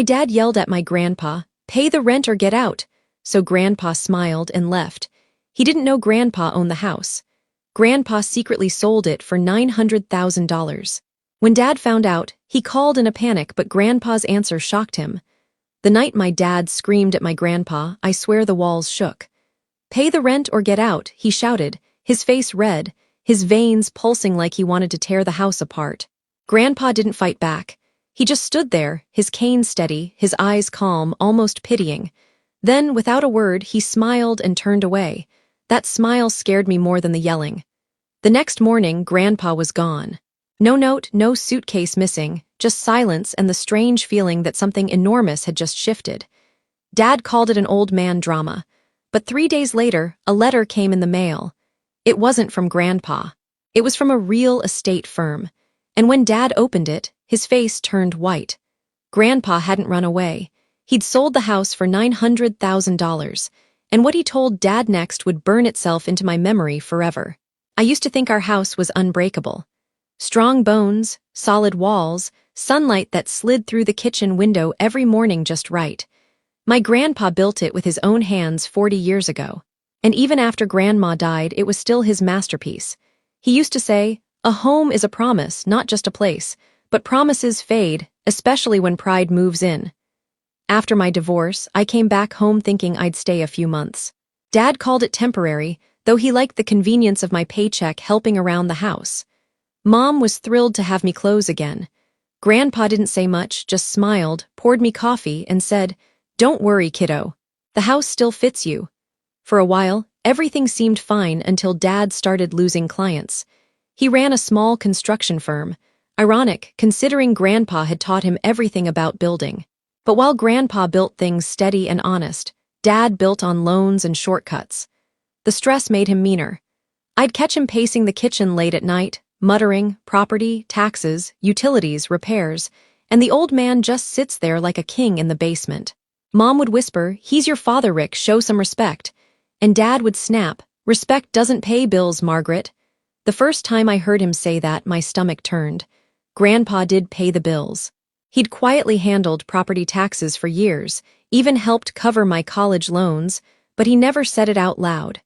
My dad yelled at my grandpa, "Pay the rent or get out." So Grandpa smiled and left. He didn't know Grandpa owned the house. Grandpa secretly sold it for $900,000. When Dad found out, he called in a panic, but Grandpa's answer shocked him. The night my dad screamed at my grandpa, I swear the walls shook. "Pay the rent or get out," he shouted, his face red, his veins pulsing like he wanted to tear the house apart. Grandpa didn't fight back. He just stood there, his cane steady, his eyes calm, almost pitying. Then, without a word, he smiled and turned away. That smile scared me more than the yelling. The next morning, Grandpa was gone. No note, no suitcase missing, just silence and the strange feeling that something enormous had just shifted. Dad called it an old man drama. But 3 days later, a letter came in the mail. It wasn't from Grandpa. It was from a real estate firm. And when Dad opened it, his face turned white. Grandpa hadn't run away. He'd sold the house for $900,000, and what he told Dad next would burn itself into my memory forever. I used to think our house was unbreakable. Strong bones, solid walls, sunlight that slid through the kitchen window every morning just right. My grandpa built it with his own hands 40 years ago, and even after Grandma died, it was still his masterpiece. He used to say, "A home is a promise, not just a place, but promises fade, especially when pride moves in." After my divorce, I came back home thinking I'd stay a few months. Dad called it temporary, though he liked the convenience of my paycheck helping around the house. Mom was thrilled to have me close again. Grandpa didn't say much, just smiled, poured me coffee, and said, "Don't worry, kiddo. The house still fits you." For a while, everything seemed fine until Dad started losing clients. He ran a small construction firm. Ironic, considering Grandpa had taught him everything about building. But while Grandpa built things steady and honest, Dad built on loans and shortcuts. The stress made him meaner. I'd catch him pacing the kitchen late at night, muttering, property, taxes, utilities, repairs, and the old man just sits there like a king in the basement. Mom would whisper, "He's your father, Rick, show some respect." And Dad would snap, "Respect doesn't pay bills, Margaret." The first time I heard him say that, my stomach turned. Grandpa did pay the bills. He'd quietly handled property taxes for years, even helped cover my college loans, but he never said it out loud.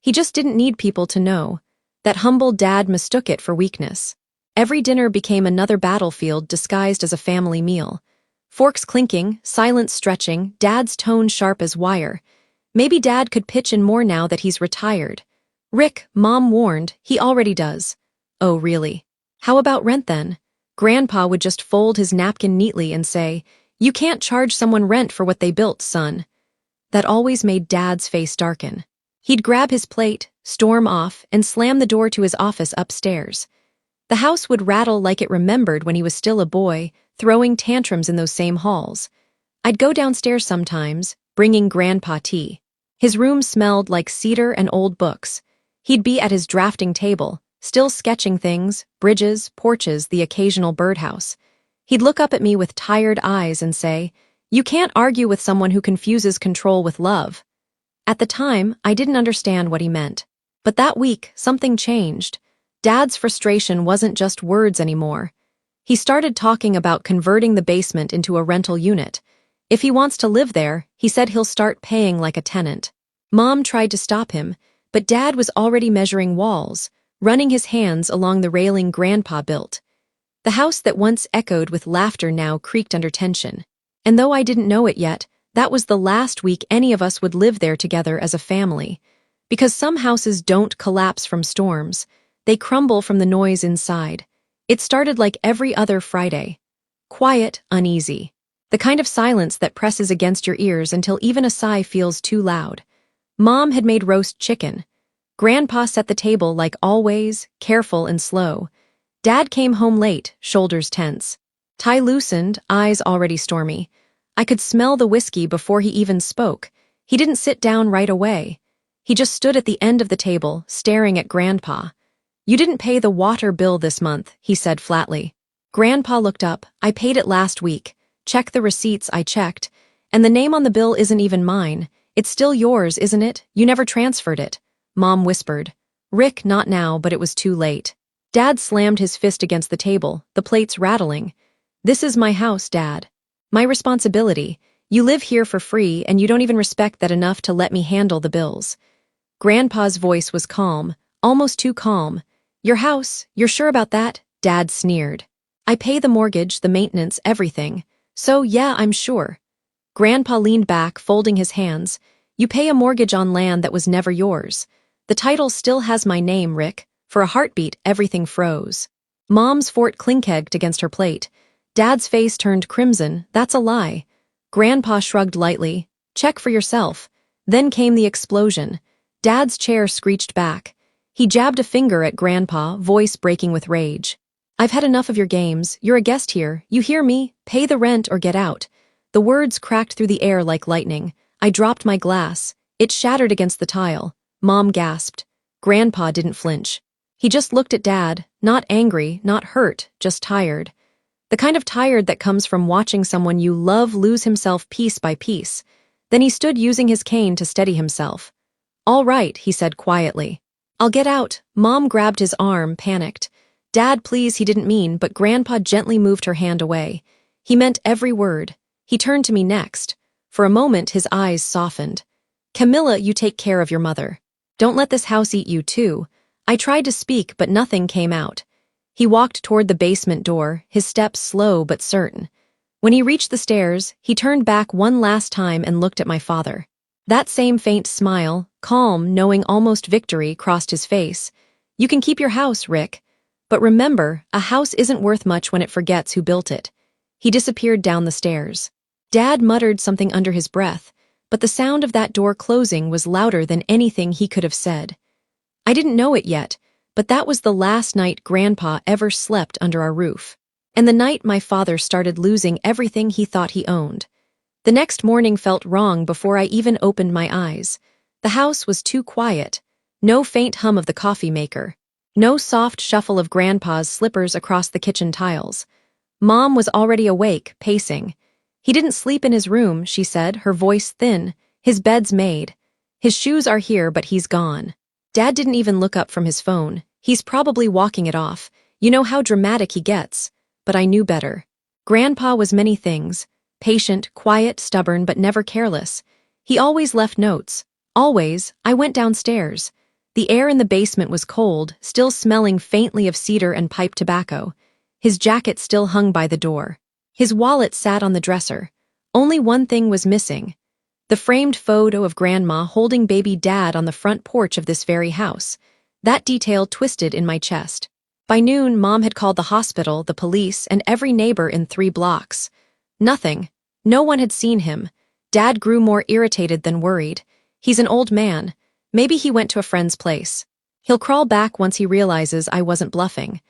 He just didn't need people to know. That humble dad mistook it for weakness. Every dinner became another battlefield disguised as a family meal. Forks clinking, silence stretching, Dad's tone sharp as wire. Maybe Dad could pitch in more now that he's retired. "Rick," Mom warned, "he already does." "Oh, really? How about rent then?" Grandpa would just fold his napkin neatly and say, "You can't charge someone rent for what they built, son." That always made Dad's face darken. He'd grab his plate, storm off, and slam the door to his office upstairs. The house would rattle like it remembered when he was still a boy, throwing tantrums in those same halls. I'd go downstairs sometimes, bringing Grandpa tea. His room smelled like cedar and old books. He'd be at his drafting table, still sketching things, bridges, porches, the occasional birdhouse. He'd look up at me with tired eyes and say, "You can't argue with someone who confuses control with love." At the time, I didn't understand what he meant. But that week, something changed. Dad's frustration wasn't just words anymore. He started talking about converting the basement into a rental unit. If he wants to live there, he said he'll start paying like a tenant. Mom tried to stop him, but Dad was already measuring walls, running his hands along the railing Grandpa built. The house that once echoed with laughter now creaked under tension. And though I didn't know it yet, that was the last week any of us would live there together as a family. Because some houses don't collapse from storms, they crumble from the noise inside. It started like every other Friday. Quiet, uneasy. The kind of silence that presses against your ears until even a sigh feels too loud. Mom had made roast chicken. Grandpa set the table like always, careful and slow. Dad came home late, shoulders tense. Tie loosened, eyes already stormy. I could smell the whiskey before he even spoke. He didn't sit down right away. He just stood at the end of the table, staring at Grandpa. "You didn't pay the water bill this month," he said flatly. Grandpa looked up. "I paid it last week. Check the receipts," I checked. "And the name on the bill isn't even mine. It's still yours, isn't it? You never transferred it." Mom whispered. "Rick, not now," but it was too late. Dad slammed his fist against the table, the plates rattling. "This is my house, Dad." My responsibility. You live here for free and you don't even respect that enough to let me handle the bills. Grandpa's voice was calm, almost too calm. Your house, you're sure about that? Dad sneered. I pay the mortgage, the maintenance, everything. So yeah, I'm sure. Grandpa leaned back, folding his hands. You pay a mortgage on land that was never yours. The title still has my name, Rick. For a heartbeat, everything froze. Mom's fort clinkegged against her plate. Dad's face turned crimson. That's a lie. Grandpa shrugged lightly. Check for yourself. Then came the explosion. Dad's chair screeched back. He jabbed a finger at Grandpa, voice breaking with rage. I've had enough of your games. You're a guest here. You hear me? Pay the rent or get out. The words cracked through the air like lightning. I dropped my glass. It shattered against the tile. Mom gasped. Grandpa didn't flinch. He just looked at Dad, not angry, not hurt, just tired. The kind of tired that comes from watching someone you love lose himself piece by piece. Then he stood using his cane to steady himself. All right, he said quietly. I'll get out. Mom grabbed his arm, panicked. Dad, please, he didn't mean, but Grandpa gently moved her hand away. He meant every word. He turned to me next. For a moment, his eyes softened. Camilla, you take care of your mother. Don't let this house eat you, too. I tried to speak, but nothing came out. He walked toward the basement door, his steps slow but certain. When he reached the stairs, he turned back one last time and looked at my father. That same faint smile, calm, knowing almost victory, crossed his face. You can keep your house, Rick. But remember, a house isn't worth much when it forgets who built it. He disappeared down the stairs. Dad muttered something under his breath, but the sound of that door closing was louder than anything he could have said. I didn't know it yet, but that was the last night Grandpa ever slept under our roof, and the night my father started losing everything he thought he owned. The next morning felt wrong before I even opened my eyes. The house was too quiet. No faint hum of the coffee maker. No soft shuffle of Grandpa's slippers across the kitchen tiles. Mom was already awake, pacing. He didn't sleep in his room, she said, her voice thin. His bed's made. His shoes are here, but he's gone. Dad didn't even look up from his phone. He's probably walking it off. You know how dramatic he gets. But I knew better. Grandpa was many things. Patient, quiet, stubborn, but never careless. He always left notes. Always. I went downstairs. The air in the basement was cold, still smelling faintly of cedar and pipe tobacco. His jacket still hung by the door. His wallet sat on the dresser. Only one thing was missing. The framed photo of Grandma holding baby Dad on the front porch of this very house. That detail twisted in my chest. By noon, Mom had called the hospital, the police, and every neighbor in 3 blocks. Nothing. No one had seen him. Dad grew more irritated than worried. He's an old man. Maybe he went to a friend's place. He'll crawl back once he realizes I wasn't bluffing.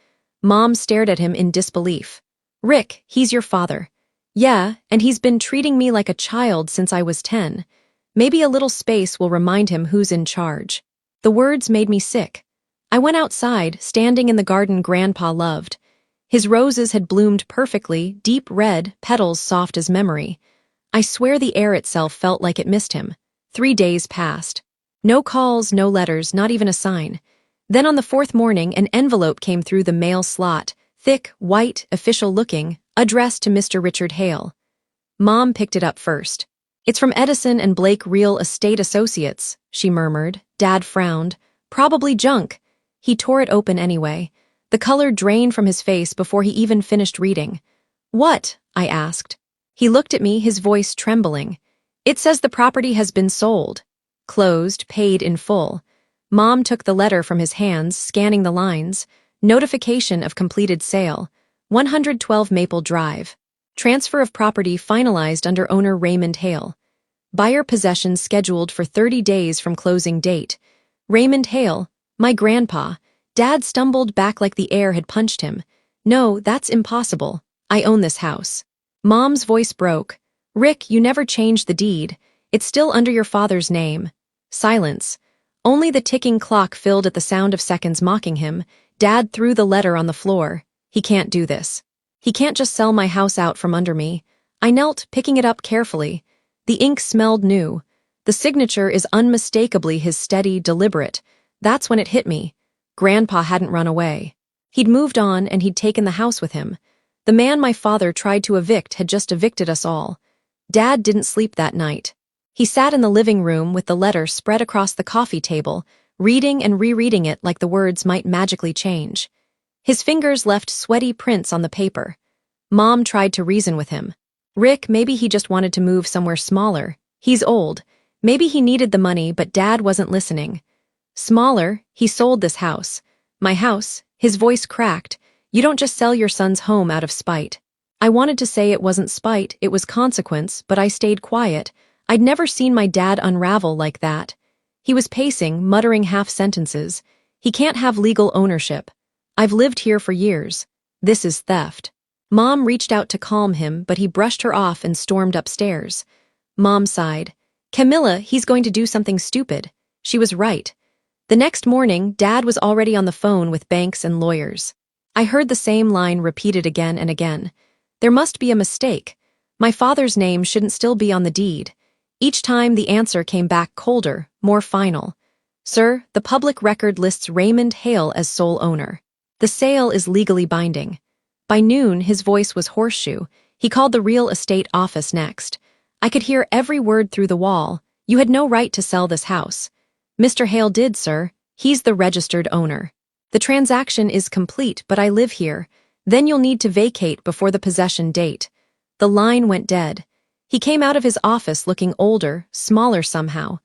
Mom stared at him in disbelief. Rick, he's your father. Yeah, and he's been treating me like a child since I was 10. Maybe a little space will remind him who's in charge. The words made me sick. I went outside, standing in the garden Grandpa loved. His roses had bloomed perfectly, deep red, petals soft as memory. I swear the air itself felt like it missed him. 3 days passed. No calls, no letters, not even a sign. Then on the 4th morning, an envelope came through the mail slot, thick, white, official-looking, addressed to Mr. Richard Hale. Mom picked it up first. It's from Edison and Blake Real Estate Associates, she murmured. Dad frowned. Probably junk. He tore it open anyway. The color drained from his face before he even finished reading. What? I asked. He looked at me, his voice trembling. It says the property has been sold. Closed, paid in full. Mom took the letter from his hands, scanning the lines. Notification of completed sale. 112 Maple Drive. Transfer of property finalized under owner Raymond Hale. Buyer possession scheduled for 30 days from closing date. Raymond Hale, my grandpa. Dad stumbled back like the air had punched him. No, that's impossible. I own this house. Mom's voice broke. Rick, you never changed the deed. It's still under your father's name. Silence. Only the ticking clock filled at the sound of seconds mocking him. Dad threw the letter on the floor. He can't do this. He can't just sell my house out from under me. I knelt, picking it up carefully. The ink smelled new. The signature is unmistakably his steady, deliberate. That's when it hit me. Grandpa hadn't run away. He'd moved on and he'd taken the house with him. The man my father tried to evict had just evicted us all. Dad didn't sleep that night. He sat in the living room with the letter spread across the coffee table, reading and rereading it like the words might magically change. His fingers left sweaty prints on the paper. Mom tried to reason with him. Rick, maybe he just wanted to move somewhere smaller. He's old. Maybe he needed the money, but Dad wasn't listening. Smaller, he sold this house. My house, his voice cracked. You don't just sell your son's home out of spite. I wanted to say it wasn't spite, it was consequence, but I stayed quiet. I'd never seen my dad unravel like that. He was pacing, muttering half-sentences. He can't have legal ownership. I've lived here for years. This is theft. Mom reached out to calm him, but he brushed her off and stormed upstairs. Mom sighed. Camilla, he's going to do something stupid. She was right. The next morning, Dad was already on the phone with banks and lawyers. I heard the same line repeated again and again. There must be a mistake. My father's name shouldn't still be on the deed. Each time the answer came back colder, more final. Sir, the public record lists Raymond Hale as sole owner. The sale is legally binding. By noon, his voice was horseshoe. He called the real estate office next. I could hear every word through the wall. You had no right to sell this house. Mr. Hale did, sir. He's the registered owner. The transaction is complete, but I live here. Then you'll need to vacate before the possession date. The line went dead. He came out of his office looking older, smaller somehow.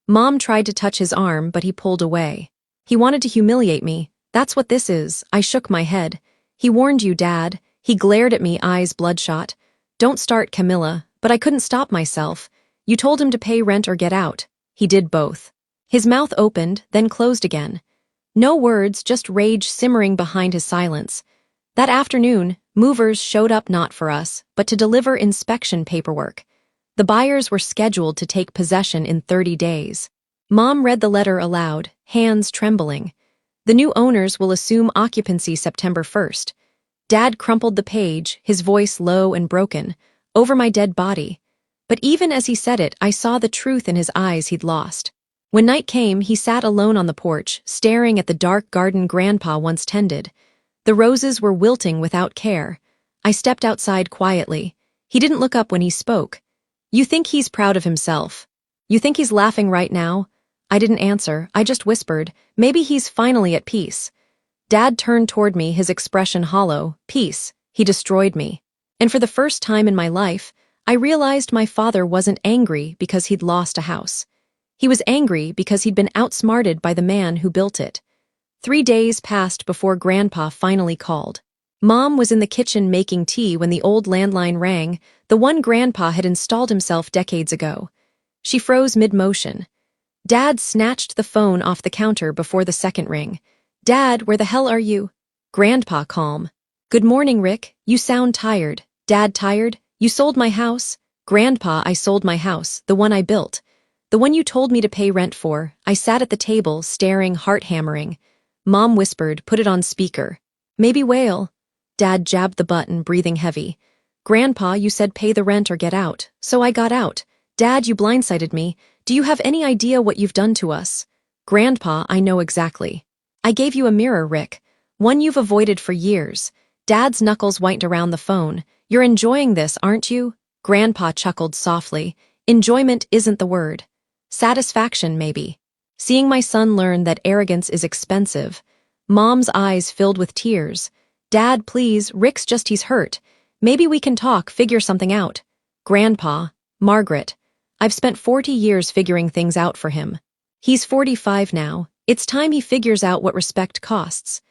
Mom tried to touch his arm, but he pulled away. He wanted to humiliate me. That's what this is. I shook my head. He warned you, Dad. He glared at me, eyes bloodshot. Don't start, Camilla, but I couldn't stop myself. You told him to pay rent or get out. He did both. His mouth opened, then closed again. No words, just rage simmering behind his silence. That afternoon, movers showed up not for us, but to deliver inspection paperwork. The buyers were scheduled to take possession in 30 days. Mom read the letter aloud, hands trembling. The new owners will assume occupancy September 1st. Dad crumpled the page, his voice low and broken, over my dead body. But even as he said it, I saw the truth in his eyes he'd lost. When night came, he sat alone on the porch, staring at the dark garden Grandpa once tended. The roses were wilting without care. I stepped outside quietly. He didn't look up when he spoke. You think he's proud of himself? You think he's laughing right now? I didn't answer. I just whispered, maybe he's finally at peace. Dad turned toward me, his expression hollow. Peace. He destroyed me. And for the first time in my life, I realized my father wasn't angry because he'd lost a house. He was angry because he'd been outsmarted by the man who built it. 3 days passed before Grandpa finally called. Mom was in the kitchen making tea when the old landline rang, the one Grandpa had installed himself decades ago. She froze mid-motion. Dad snatched the phone off the counter before the second ring. Dad, where the hell are you? Grandpa calm. Good morning, Rick. You sound tired. Dad tired? You sold my house? Grandpa, I sold my house, the one I built. The one you told me to pay rent for. I sat at the table, staring, heart-hammering. Mom whispered, put it on speaker. Maybe wail. Dad jabbed the button, breathing heavy. Grandpa, you said pay the rent or get out. So I got out. Dad, you blindsided me. Do you have any idea what you've done to us? Grandpa, I know exactly. I gave you a mirror, Rick. One you've avoided for years. Dad's knuckles whitened around the phone. You're enjoying this, aren't you? Grandpa chuckled softly. Enjoyment isn't the word. Satisfaction, maybe. Seeing my son learn that arrogance is expensive. Mom's eyes filled with tears. Dad, please, Rick's just he's hurt. Maybe we can talk, figure something out. Grandpa, Margaret, I've spent 40 years figuring things out for him. He's 45 now. It's time he figures out what respect costs.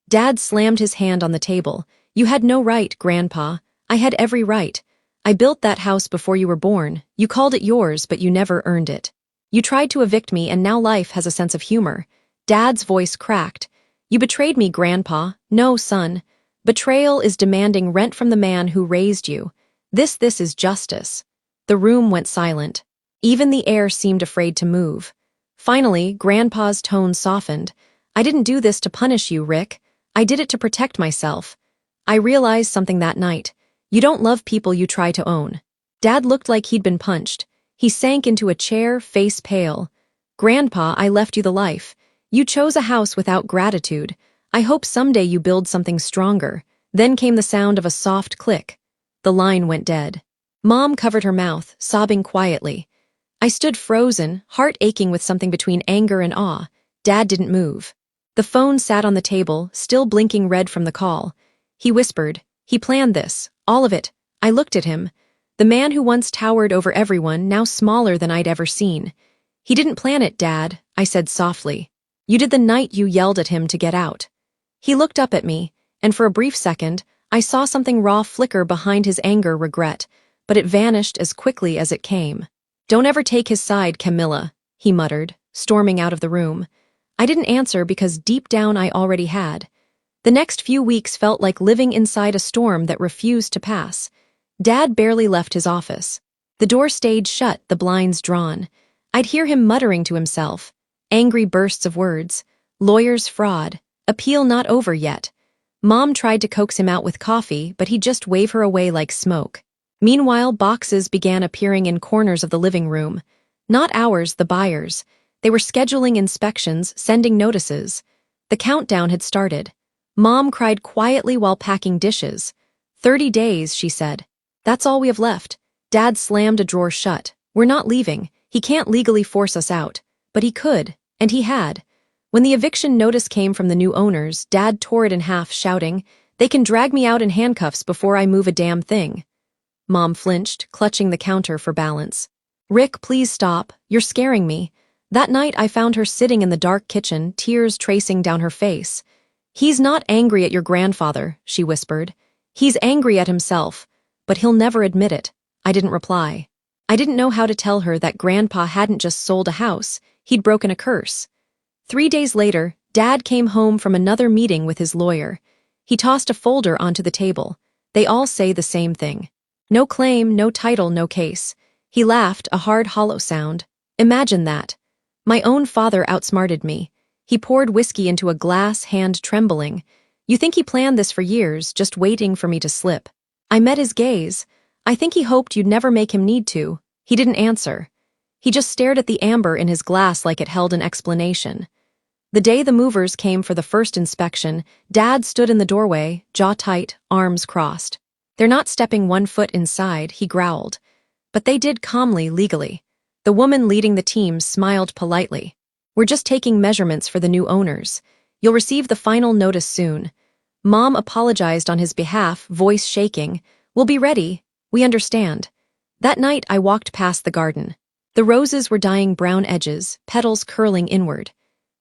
Dad slammed his hand on the table. You had no right, Grandpa. I had every right. I built that house before you were born. You called it yours, but you never earned it. You tried to evict me, and now life has a sense of humor. Dad's voice cracked. You betrayed me, Grandpa. No, son. Betrayal is demanding rent from the man who raised you. This is justice. The room went silent. Even the air seemed afraid to move. Finally, Grandpa's tone softened. I didn't do this to punish you, Rick. I did it to protect myself. I realized something that night. You don't love people you try to own. Dad looked like he'd been punched. He sank into a chair, face pale. Grandpa, I left you the life. You chose a house without gratitude. I hope someday you build something stronger. Then came the sound of a soft click. The line went dead. Mom covered her mouth, sobbing quietly. I stood frozen, heart aching with something between anger and awe. Dad didn't move. The phone sat on the table, still blinking red from the call. He whispered, "He planned this, all of it." I looked at him. The man who once towered over everyone, now smaller than I'd ever seen. "He didn't plan it, Dad," I said softly. "You did the night you yelled at him to get out." He looked up at me, and for a brief second, I saw something raw flicker behind his anger regret, but it vanished as quickly as it came. "Don't ever take his side, Camilla," he muttered, storming out of the room. I didn't answer because deep down I already had. The next few weeks felt like living inside a storm that refused to pass. Dad barely left his office. The door stayed shut, the blinds drawn. I'd hear him muttering to himself, angry bursts of words, lawyer's fraud, appeal not over yet. Mom tried to coax him out with coffee, but he'd just wave her away like smoke. Meanwhile, boxes began appearing in corners of the living room. Not ours, the buyers. They were scheduling inspections, sending notices. The countdown had started. Mom cried quietly while packing dishes. 30 days, she said. That's all we have left. Dad slammed a drawer shut. We're not leaving. He can't legally force us out. But he could, and he had. When the eviction notice came from the new owners, Dad tore it in half, shouting, "They can drag me out in handcuffs before I move a damn thing." Mom flinched, clutching the counter for balance. "Rick, please stop. You're scaring me." That night I found her sitting in the dark kitchen, tears tracing down her face. "He's not angry at your grandfather," she whispered. "He's angry at himself, but he'll never admit it." I didn't reply. I didn't know how to tell her that Grandpa hadn't just sold a house, he'd broken a curse. 3 days later, Dad came home from another meeting with his lawyer. He tossed a folder onto the table. They all say the same thing. No claim, no title, no case. He laughed, a hard, hollow sound. Imagine that. My own father outsmarted me. He poured whiskey into a glass, hand trembling. "You think he planned this for years, just waiting for me to slip." I met his gaze. "I think he hoped you'd never make him need to." He didn't answer. He just stared at the amber in his glass like it held an explanation. The day the movers came for the first inspection, Dad stood in the doorway, jaw tight, arms crossed. "They're not stepping 1 foot inside," he growled. But they did calmly, legally. The woman leading the team smiled politely. "We're just taking measurements for the new owners. You'll receive the final notice soon." Mom apologized on his behalf, voice shaking. "We'll be ready. We understand." That night I walked past the garden. The roses were dying brown edges, petals curling inward.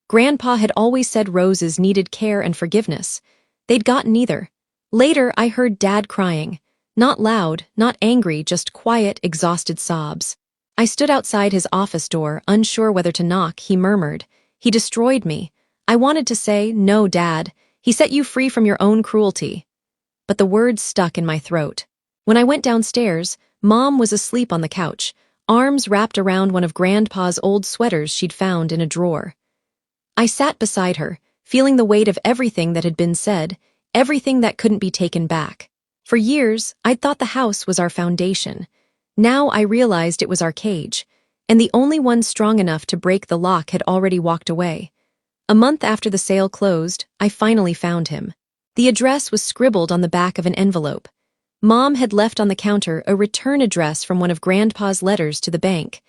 Grandpa had always said roses needed care and forgiveness. They'd gotten neither. Later I heard Dad crying. Not loud, not angry, just quiet, exhausted sobs. I stood outside his office door, unsure whether to knock. He murmured, "He destroyed me." I wanted to say, "No, Dad. He set you free from your own cruelty." But the words stuck in my throat. When I went downstairs, Mom was asleep on the couch, arms wrapped around one of Grandpa's old sweaters she'd found in a drawer. I sat beside her, feeling the weight of everything that had been said, everything that couldn't be taken back. For years, I'd thought the house was our foundation. Now I realized it was our cage, and the only one strong enough to break the lock had already walked away. A month after the sale closed, I finally found him. The address was scribbled on the back of an envelope. Mom had left on the counter a return address from one of Grandpa's letters to the bank.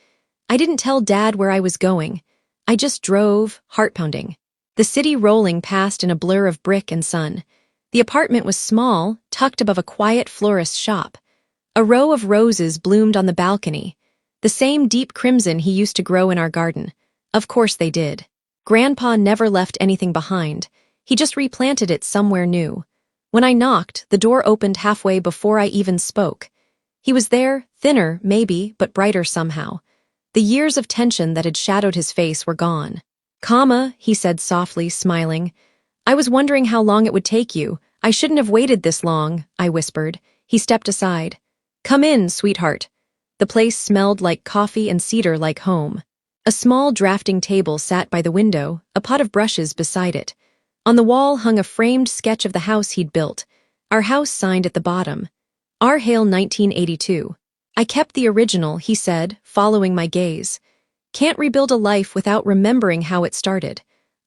I didn't tell Dad where I was going. I just drove, heart-pounding. The city rolling past in a blur of brick and sun. The apartment was small, tucked above a quiet florist's shop. A row of roses bloomed on the balcony, the same deep crimson he used to grow in our garden. Of course they did. Grandpa never left anything behind. He just replanted it somewhere new. When I knocked, the door opened halfway before I even spoke. He was there, thinner, maybe, but brighter somehow. The years of tension that had shadowed his face were gone. "Comma," he said softly, smiling. "I was wondering how long it would take you. I shouldn't have waited this long," I whispered. He stepped aside. "Come in, sweetheart." The place smelled like coffee and cedar like home. A small drafting table sat by the window, a pot of brushes beside it. On the wall hung a framed sketch of the house he'd built, our house signed at the bottom. "Our Hale 1982. I kept the original," he said, following my gaze. "Can't rebuild a life without remembering how it started."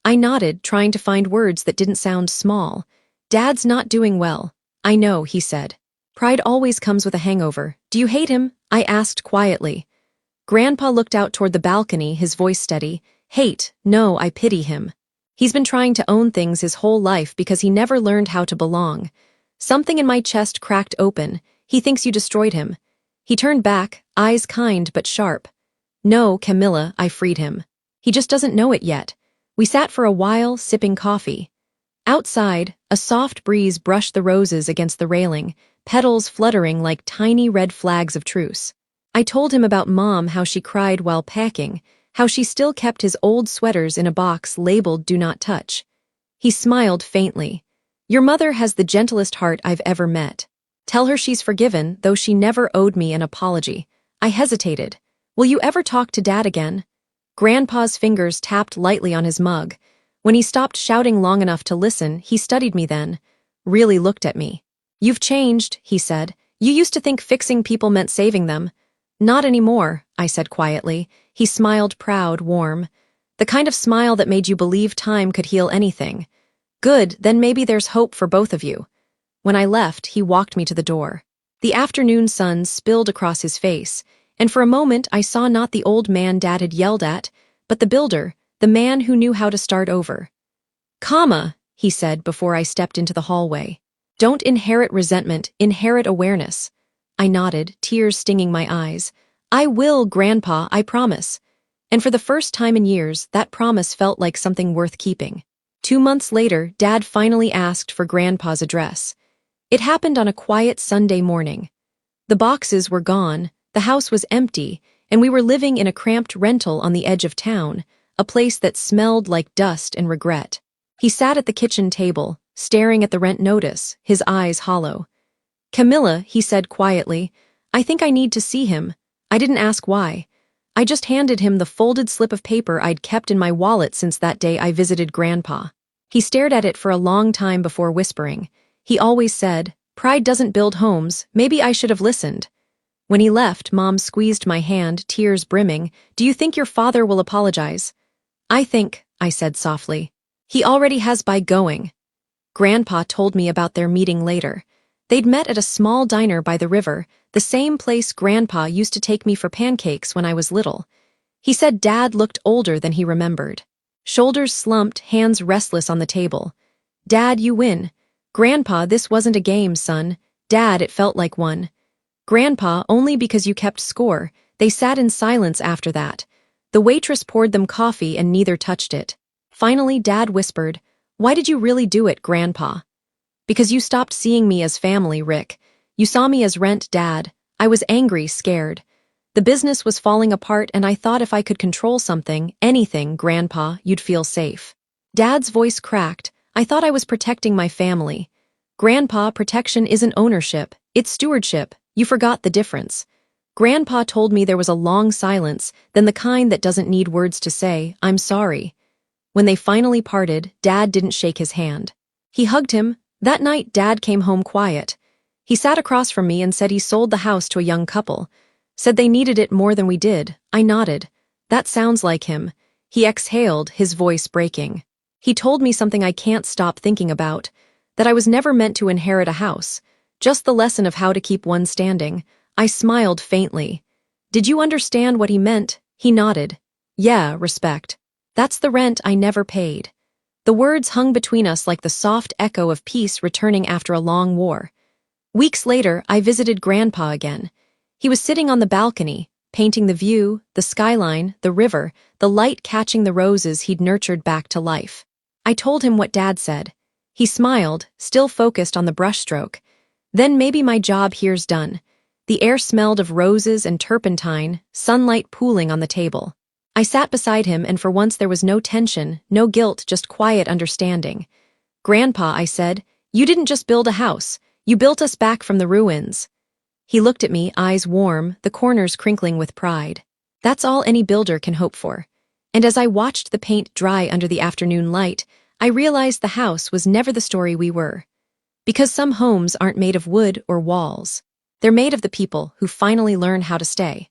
I nodded, trying to find words that didn't sound small. "Dad's not doing well." I know, he said. Pride always comes with a hangover. Do you hate him? I asked quietly. Grandpa looked out toward the balcony, his voice steady. Hate, no, I pity him. He's been trying to own things his whole life because he never learned how to belong. Something in my chest cracked open. He thinks you destroyed him. He turned back, eyes kind but sharp. No, Camilla, I freed him. He just doesn't know it yet. We sat for a while, sipping coffee. Outside, a soft breeze brushed the roses against the railing, petals fluttering like tiny red flags of truce. I told him about Mom, how she cried while packing, how she still kept his old sweaters in a box labeled "Do Not Touch." He smiled faintly. Your mother has the gentlest heart I've ever met. Tell her she's forgiven, though she never owed me an apology. I hesitated. Will you ever talk to Dad again? Grandpa's fingers tapped lightly on his mug. When he stopped shouting long enough to listen, he studied me then, really looked at me. You've changed, he said. You used to think fixing people meant saving them. Not anymore, I said quietly. He smiled proud, warm. The kind of smile that made you believe time could heal anything. Good, then maybe there's hope for both of you. When I left, he walked me to the door. The afternoon sun spilled across his face, and for a moment I saw not the old man Dad had yelled at, but the builder, the man who knew how to start over. Comma, he said before I stepped into the hallway. Don't inherit resentment, inherit awareness. I nodded, tears stinging my eyes. I will, Grandpa, I promise. And for the first time in years, that promise felt like something worth keeping. 2 months later, Dad finally asked for Grandpa's address. It happened on a quiet Sunday morning. The boxes were gone, the house was empty, and we were living in a cramped rental on the edge of town, a place that smelled like dust and regret. He sat at the kitchen table, staring at the rent notice, his eyes hollow. Camilla, he said quietly, I think I need to see him. I didn't ask why. I just handed him the folded slip of paper I'd kept in my wallet since that day I visited Grandpa. He stared at it for a long time before whispering. He always said, pride doesn't build homes, maybe I should have listened. When he left, Mom squeezed my hand, tears brimming. Do you think your father will apologize? I think, I said softly. He already has by going. Grandpa told me about their meeting later. They'd met at a small diner by the river, the same place Grandpa used to take me for pancakes when I was little. He said Dad looked older than he remembered. Shoulders slumped, hands restless on the table. Dad, you win. Grandpa, this wasn't a game, son. Dad, it felt like one. Grandpa, only because you kept score. They sat in silence after that. The waitress poured them coffee and neither touched it. Finally, Dad whispered, Why did you really do it, Grandpa? Because you stopped seeing me as family, Rick. You saw me as rent, Dad. I was angry, scared. The business was falling apart and I thought if I could control something, anything, Grandpa, you'd feel safe. Dad's voice cracked. I thought I was protecting my family. Grandpa, protection isn't ownership, it's stewardship. You forgot the difference. Grandpa told me there was a long silence, then the kind that doesn't need words to say, I'm sorry. When they finally parted, Dad didn't shake his hand. He hugged him. That night, Dad came home quiet. He sat across from me and said he sold the house to a young couple. Said they needed it more than we did. I nodded. That sounds like him. He exhaled, his voice breaking. He told me something I can't stop thinking about, that I was never meant to inherit a house, just the lesson of how to keep one standing. I smiled faintly. Did you understand what he meant? He nodded. Yeah, respect. That's the rent I never paid. The words hung between us like the soft echo of peace returning after a long war. Weeks later, I visited Grandpa again. He was sitting on the balcony, painting the view, the skyline, the river, the light catching the roses he'd nurtured back to life. I told him what Dad said. He smiled, still focused on the brushstroke. Then maybe my job here's done. The air smelled of roses and turpentine, sunlight pooling on the table. I sat beside him and for once there was no tension, no guilt, just quiet understanding. Grandpa, I said, you didn't just build a house. You built us back from the ruins. He looked at me, eyes warm, the corners crinkling with pride. That's all any builder can hope for. And as I watched the paint dry under the afternoon light, I realized the house was never the story we were. Because some homes aren't made of wood or walls. They're made of the people who finally learn how to stay.